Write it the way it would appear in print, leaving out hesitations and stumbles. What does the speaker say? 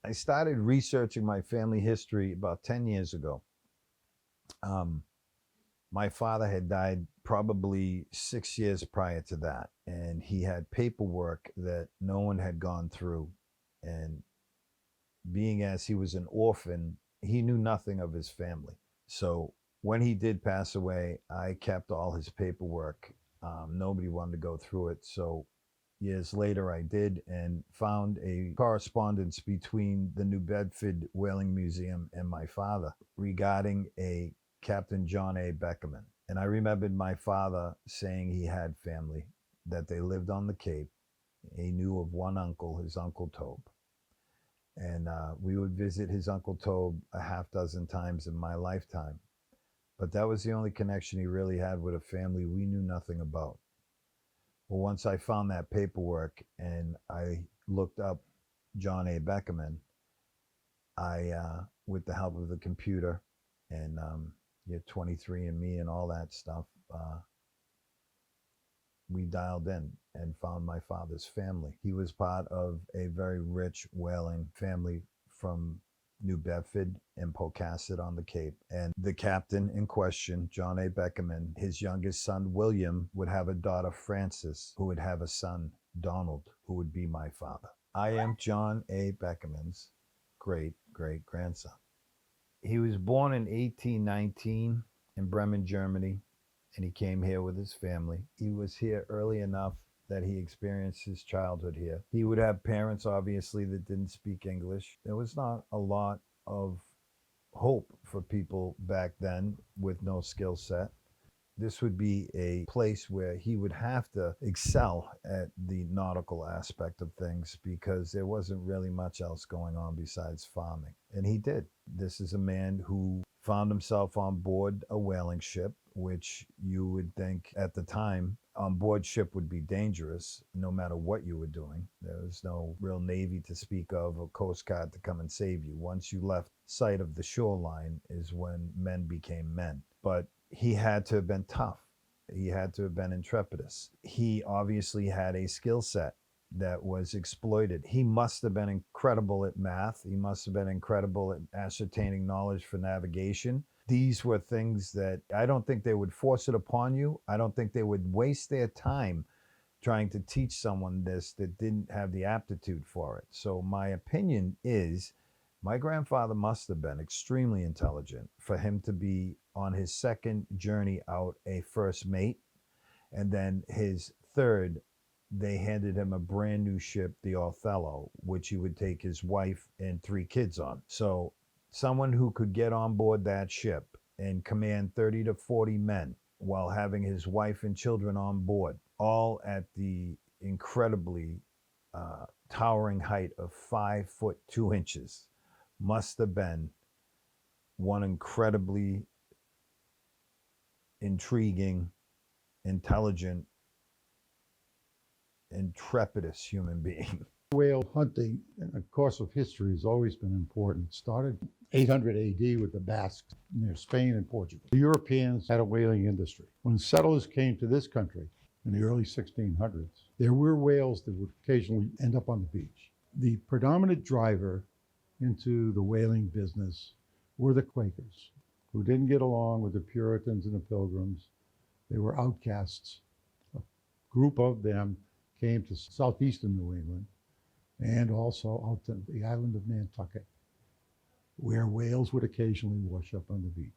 I started researching my family history about 10 years ago. My father had died probably 6 years prior to that, and he had paperwork that no one had gone through. And being as he was an orphan, he knew nothing of his family. So when he did pass away, I kept all his paperwork. Nobody wanted to go through it. So years later, I did and found a correspondence between the New Bedford Whaling Museum and my father regarding a Captain John A. Beckerman. And I remembered my father saying he had family, that they lived on the Cape. He knew of one uncle, his Uncle Tobe. And we would visit his Uncle Tobe a half dozen times in my lifetime. But that was the only connection he really had with a family we knew nothing about. Well, once I found that paperwork and I looked up John A. Beckerman, with the help of the computer and 23andMe and all that stuff, we dialed in and found my father's family. He was part of a very rich whaling family from New Bedford and Pocasset on the Cape. And the captain in question, John A. Beckerman, his youngest son, William, would have a daughter, Frances, who would have a son, Donald, who would be my father. I am John A. Beckerman's great great grandson. He was born in 1819 in Bremen, Germany, and he came here with his family. He was here early enough that he experienced his childhood here. He would have parents, obviously, that didn't speak English. There was not a lot of hope for people back then with no skill set. This would be a place where he would have to excel at the nautical aspect of things because there wasn't really much else going on besides farming. And he did. This is a man who found himself on board a whaling ship, which you would think at the time on board ship would be dangerous no matter what you were doing. There was no real Navy to speak of or Coast Guard to come and save you. Once you left sight of the shoreline is when men became men. But he had to have been tough. He had to have been intrepidous. He obviously had a skill set that was exploited. He must have been incredible at math. He must have been incredible at ascertaining knowledge for navigation. These were things that I don't think they would force it upon you. I don't think they would waste their time trying to teach someone this that didn't have the aptitude for it. So my opinion is my grandfather must have been extremely intelligent for him to be on his second journey out a first mate. And then his third, they handed him a brand new ship, the Othello, which he would take his wife and 3 kids on. So someone who could get on board that ship and command 30 to 40 men while having his wife and children on board, all at the incredibly towering height of 5 foot 2 inches, must have been one incredibly intriguing, intelligent, intrepidous human being. Whale hunting in the course of history has always been important. It started 800 AD with the Basques near Spain and Portugal. The Europeans had a whaling industry. When settlers came to this country in the early 1600s, there were whales that would occasionally end up on the beach. The predominant driver into the whaling business were the Quakers, who didn't get along with the Puritans and the Pilgrims. They were outcasts. A group of them came to southeastern New England and also out to the island of Nantucket, where whales would occasionally wash up on the beach.